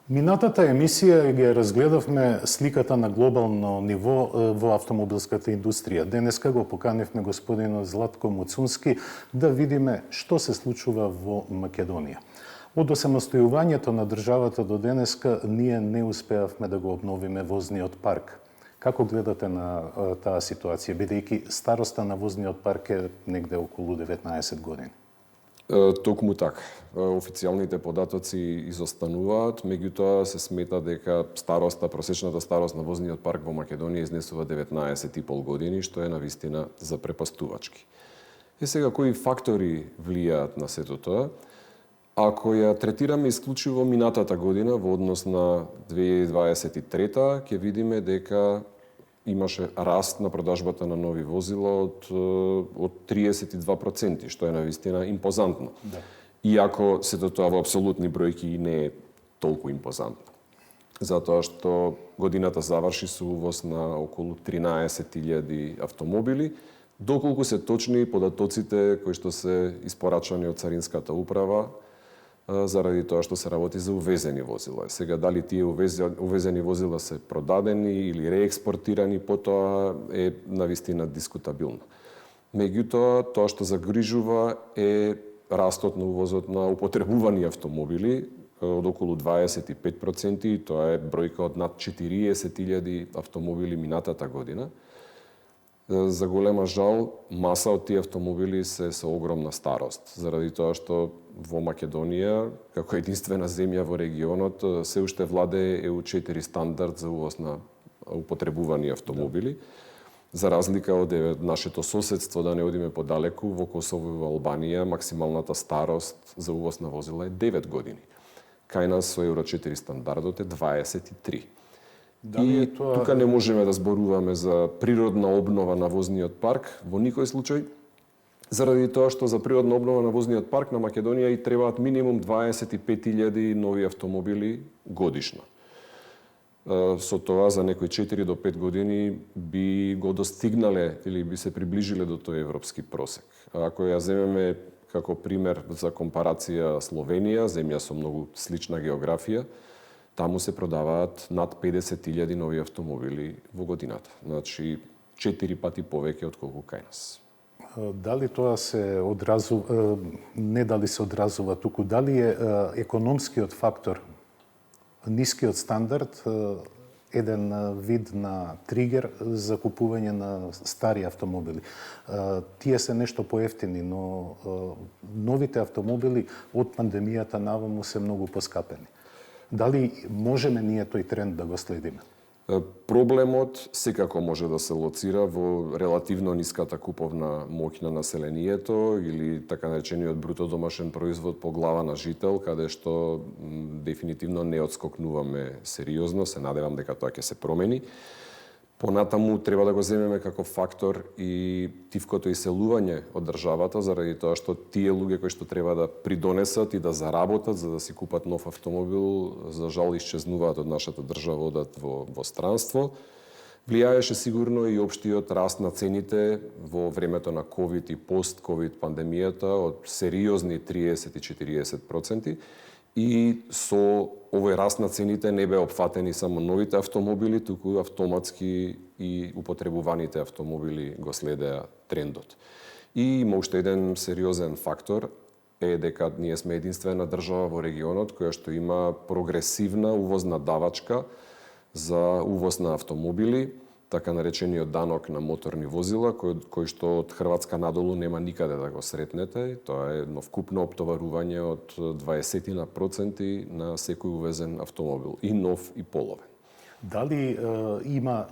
Минатата емисија ги разгледавме сликата на глобално ниво во автомобилската индустрија. Денеска го поканивме господинот Златко Муцунски да видиме што се случува во Македонија. Од осамостојувањето на државата до денеска ние не успеавме да го обновиме возниот парк. Како гледате на таа ситуација, бидејќи староста на возниот парк е негде околу 19 години? Токму така. Официјалните податоци изостануваат, меѓутоа се смета дека просечната старост на возниот парк во Македонија изнесува 19,5 години, што е навистина запрепастувачки. Сега, кои фактори влијаат на сето тоа? Ако ја третираме исклучиво минатата година во однос на 2023, ќе видиме дека имаше раст на продажбата на нови возила од 32%, што е навистина импозантно. Да. Иако сето тоа во апсолутни бројки не е толку импозантно. Затоа што годината заврши со увоз на околу 13.000 автомобили, доколку се точни податоците кои што се испорачани од Царинската управа, заради тоа што се работи за увезени возила. Сега, дали тие увезени возила се продадени или реекспортирани, потоа е навистина дискутабилно. Меѓутоа, тоа што загрижува е растот на увозот на употребувани автомобили од околу 25%, и тоа е бројка од над 40.000 автомобили минатата година. За голема жал, маса од тие автомобили се со огромна старост, заради тоа што во Македонија, како единствена земја во регионот, се уште владее EU4 стандард за увоз на употребувани автомобили. За разлика од нашето соседство, да не одиме подалеку, во Косово и во Албанија, максималната старост за увоз на возила е 9 години. Кај нас со Euro 4 стандардот е 23. И тука не можеме да зборуваме за природна обнова на возниот парк во никој случај, заради тоа што за природна обнова на возниот парк на Македонија и требаат минимум 25.000 нови автомобили годишно. Со тоа за некои 4 до 5 години би го достигнале или би се приближиле до тој европски просек. Ако ја земеме како пример за компарација Словенија, земја со многу слична географија, таму се продаваат над 50.000 нови автомобили во годината. Значи, 4 пати повеќе од колку кај нас. Дали тоа се одразува, не дали се одразува туку, дали е економскиот фактор, нискиот стандард, еден вид на тригер за купување на стари автомобили. Тие се нешто поевтини, но новите автомобили од пандемијата наваму се многу поскапени. Дали можеме ние тој тренд да го следиме? Проблемот секако може да се лоцира во релативно ниската куповна моќ на населението или така наречениот бруто домашен производ по глава на жител, каде што дефинитивно не одскокнуваме сериозно, се надевам дека тоа ќе се промени. Понатаму треба да го земеме како фактор и тивкото иселување од државата, заради тоа што тие луѓе кои што треба да придонесат и да заработат за да си купат нов автомобил, за жал исчезнуваат од нашата држава, одат во странство. Влијаеше сигурно и општиот раст на цените во времето на ковид и пост-ковид пандемијата од сериозни 30 и 40%. И со овој раст на цените не беа опфатени само новите автомобили, туку автоматски и употребуваните автомобили го следеа трендот. И има уште еден сериозен фактор е дека ние сме единствена држава во регионот која што има прогресивна увозна давачка за увоз на автомобили, така наречениот данок на моторни возила, кој што од Хрватска надолу нема никаде да го сретнете. Тоа е едно вкупно оптоварување од 20% на секој увезен автомобил, и нов и половен. Дали има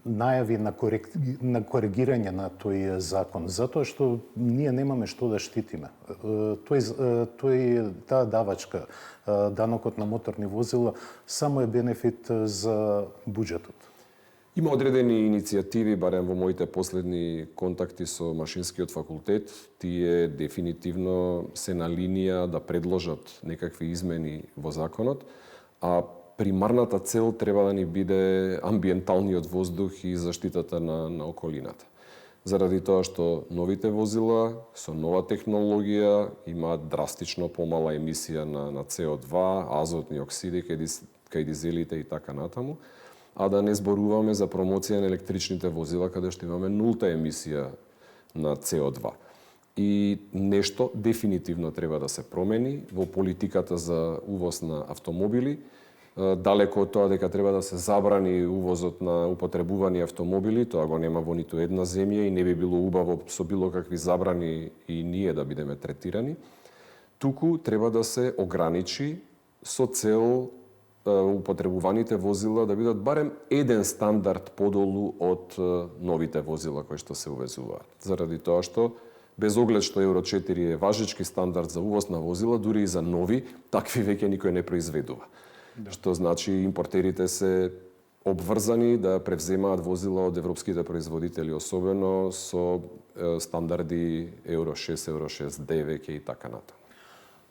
најави на коригирање на тој закон? Затоа што ние немаме што да штитиме. Таа давачка, данокот на моторни возила, само е бенефит за буџетот. Има одредени иницијативи, барем во моите последни контакти со Машинскиот факултет, тие дефинитивно се на линија да предложат некакви измени во законот, а примарната цел треба да ни биде амбиенталниот воздух и заштитата на околината. заради тоа што новите возила со нова технологија имаат драстично помала емисија на CO2, азотни оксиди кај дизелите и така натаму, а да не зборуваме за промоција на електричните возила каде што имаме нулта емисија на CO2. И нешто дефинитивно треба да се промени во политиката за увоз на автомобили. Далеко од тоа дека треба да се забрани увозот на употребувани автомобили, тоа го нема во ниту една земја и не би било убаво со било какви забрани и ние да бидеме третирани. Туку треба да се ограничи со цел употребуваните возила да бидат барем еден стандард подолу од новите возила кои што се увезуваат. Заради тоа што без оглед што Евро 4 е важечки стандард за увоз на возила, дури и за нови, такви веќе никој не произведува. Да. Што значи импортерите се обврзани да превземаат возила од европските производители, особено со стандарди Евро 6, Евро 6D веќе и така натаму.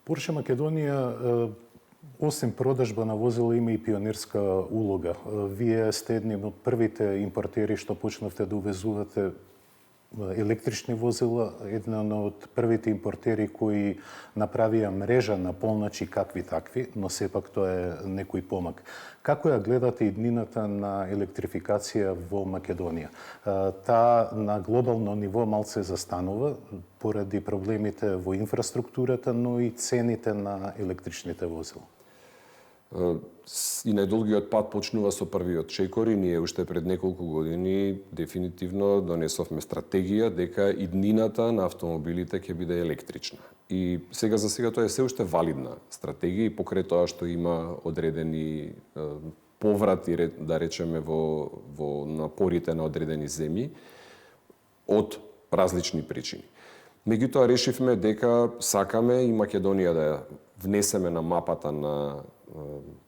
Порше Македонија, осим продажба на возила, има и пионерска улога. Вие сте едни од првите импортери што почнавте да увезувате електрични возила, една од првите импортери кои направија мрежа на полначи какви такви, но сепак тоа е некој помак. Како ја гледате иднината на електрификација во Македонија? Таа на глобално ниво малце застанува поради проблемите во инфраструктурата, но и цените на електричните возила. И најдолгиот пат почнува со првиот чекор и ние уште пред неколку години дефинитивно донесовме стратегија дека иднината на автомобилите ќе биде електрична. И сега за сега тоа е се уште валидна стратегија и покрај тоа што има одредени поврати, да речеме, во напорите на одредени земји од различни причини. Меѓутоа решивме дека сакаме и Македонија да ја внесеме на мапата на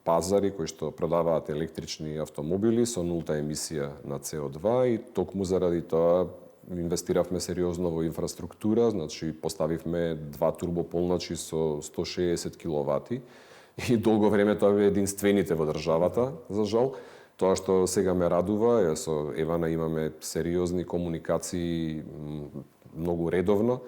пазари кои што продаваат електрични автомобили со нулта емисија на CO2 и токму заради тоа инвестиравме сериозно во инфраструктура, значи поставивме 2 турбополначи со 160 киловати и долго време тоа бе единствените во државата, за жал. Тоа што сега ме радува, со Евана имаме сериозни комуникации многу редовно.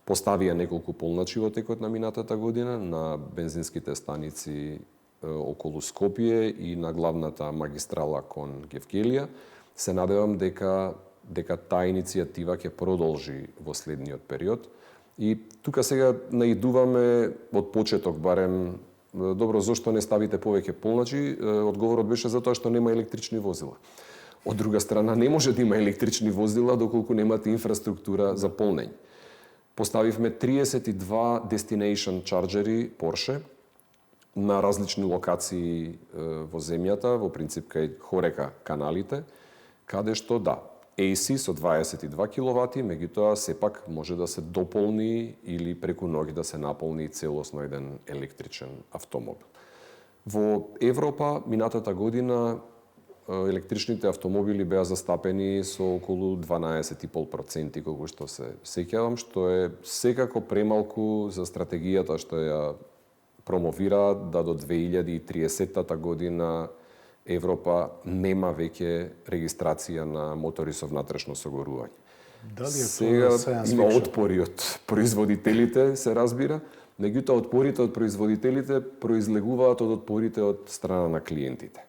Поставија неколку полначи во текот на минатата година на бензинските станици околу Скопје и на главната магистрала кон Гевгелија. Се надевам дека таа иницијатива ќе продолжи во следниот период. И тука сега наидуваме од почеток барем, добро, зошто не ставите повеќе полначи? Одговорот беше затоа што нема електрични возила. Од друга страна, не може да има електрични возила доколку немате инфраструктура за полнење. Поставивме 32 destination chargeri Porsche на различни локации во земјата, во принцип кај хорека каналите, каде што да, AC со 22 киловати, меѓутоа сепак може да се дополни или преку ноќ да се наполни целосно еден електричен автомобил. Во Европа минатата година електричните автомобили беа застапени со околу 12,5%, колку што се сеќавам, што е секако премалку за стратегијата што ја промовираат да до 2030 година Европа нема веќе регистрација на мотори со внатрешно согорување. Дали е сега тоа има отпори од производителите, се разбира, меѓутоа отпорите од производителите произлегуваат од отпорите од страна на клиентите.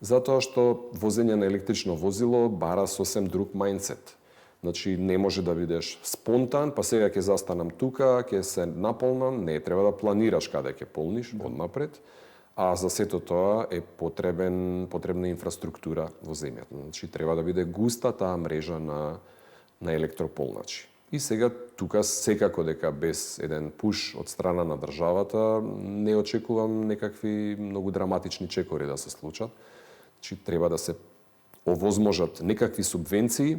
Затоа што возење на електрично возило бара сосем друг мајндсет. Значи, не може да бидеш спонтан, па сега ќе застанам тука, ќе се наполнам, не треба да планираш каде ќе полниш однапред, а за сето тоа е потребна инфраструктура во земјата. Значи, треба да биде густа таа мрежа на електрополначи. И сега тука секако дека без еден пуш од страна на државата не очекувам некакви многу драматични чекори да се случат. Значи, треба да се овозможат некакви субвенции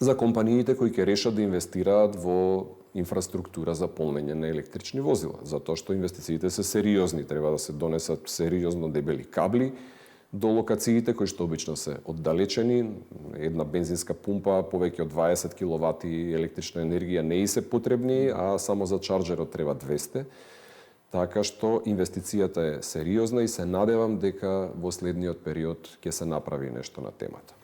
за компаниите кои ќе решат да инвестираат во инфраструктура за полнење на електрични возила, затоа што инвестициите се сериозни, треба да се донесат сериозно дебели кабли до локациите кои што обично се оддалечени. Една бензинска пумпа повеќе од 20 киловати електрична енергија не и се потребни, а само за чарџерот треба 200. Така што инвестицијата е сериозна и се надевам дека во следниот период ќе се направи нешто на темата.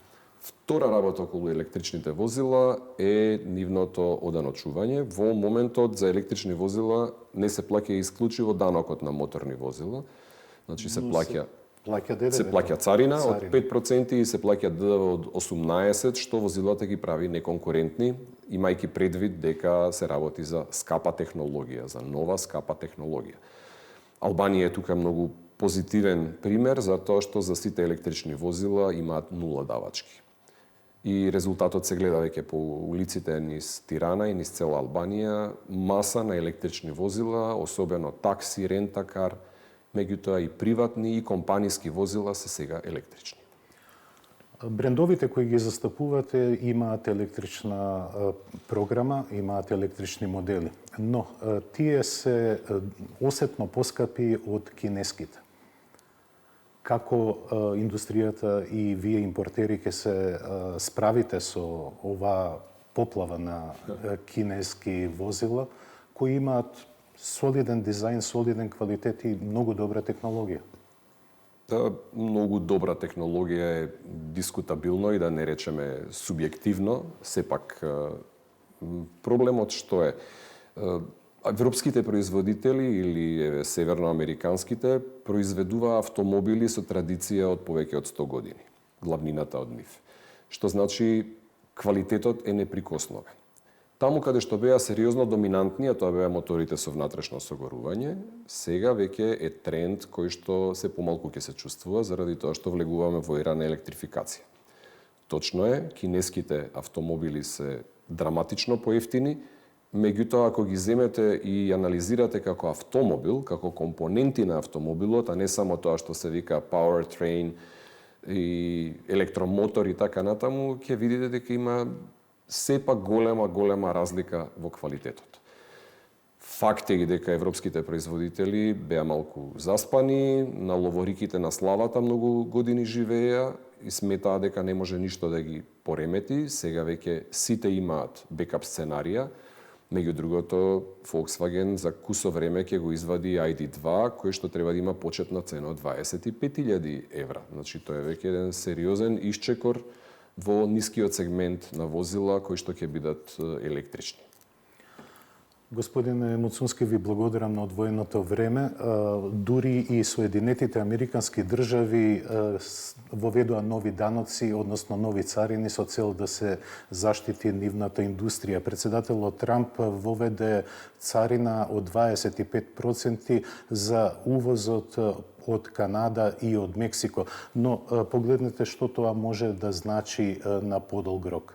Втора работа околу електричните возила е нивното оданочување. Во моментот за електрични возила не се плаќа исклучиво данокот на моторни возила. Значи се плаќа се плаќа царина од 5% и се плаќа ДДВ од 18%, што возилата ги прави неконкурентни, имајќи предвид дека се работи за скапа технологија, за нова скапа технологија. Албанија е тука многу позитивен пример за тоа што за сите електрични возила имаат нула давачки. И резултатот се гледа веќе по улиците низ Тирана и низ цела Албанија, маса на електрични возила, особено такси, рентакар, меѓутоа и приватни и компаниски возила се сега електрични. Брендовите кои ги застапувате имаат електрична програма, имаат електрични модели, но тие се осетно поскапи од кинеските. Како индустријата и вие импортери ќе се справите со оваа поплава на кинески возила кои имаат солиден дизајн, солиден квалитет и многу добра технологија? Многу добра технологија е дискутабилно и да не речеме субјективно. Сепак проблемот што е? Европските производители или северноамериканските произведува автомобили со традиција од повеќе од 100 години. Главнината од нив. Што значи квалитетот е неприкосновен. Таму каде што беа сериозно доминантни, а тоа беа моторите со внатрешно согорување, сега веќе е тренд кој што се помалку ќе се чувствува заради тоа што влегуваме во ера на електрификација. Точно е, кинеските автомобили се драматично поевтини, меѓутоа ако ги земете и анализирате како автомобил, како компоненти на автомобилот, а не само тоа што се вика powertrain и електромотор и така натаму, ќе видите дека има сепак голема разлика во квалитетот. Факт е и дека европските производители беа малку заспани, на ловориките на славата многу години живееа и сметаа дека не може ништо да ги поремети. Сега веќе сите имаат бекап сценарија. Меѓу другото, Volkswagen за кусо време ќе го извади ID2, кој што треба да има почетна цена од 25.000 евра. Значи, тоа е веќе еден сериозен исчекор во нискиот сегмент на возила кои што ќе бидат електрични. Господине Муцунски, ви благодарам на одвоеното време. Дури и Соединетите Американски држави воведоа нови даноци, односно нови царини со цел да се заштити нивната индустрија. Председателот Трамп воведе царина од 25% за увозот од Канада и од Мексико. Но погледнете што тоа може да значи на подолг рок.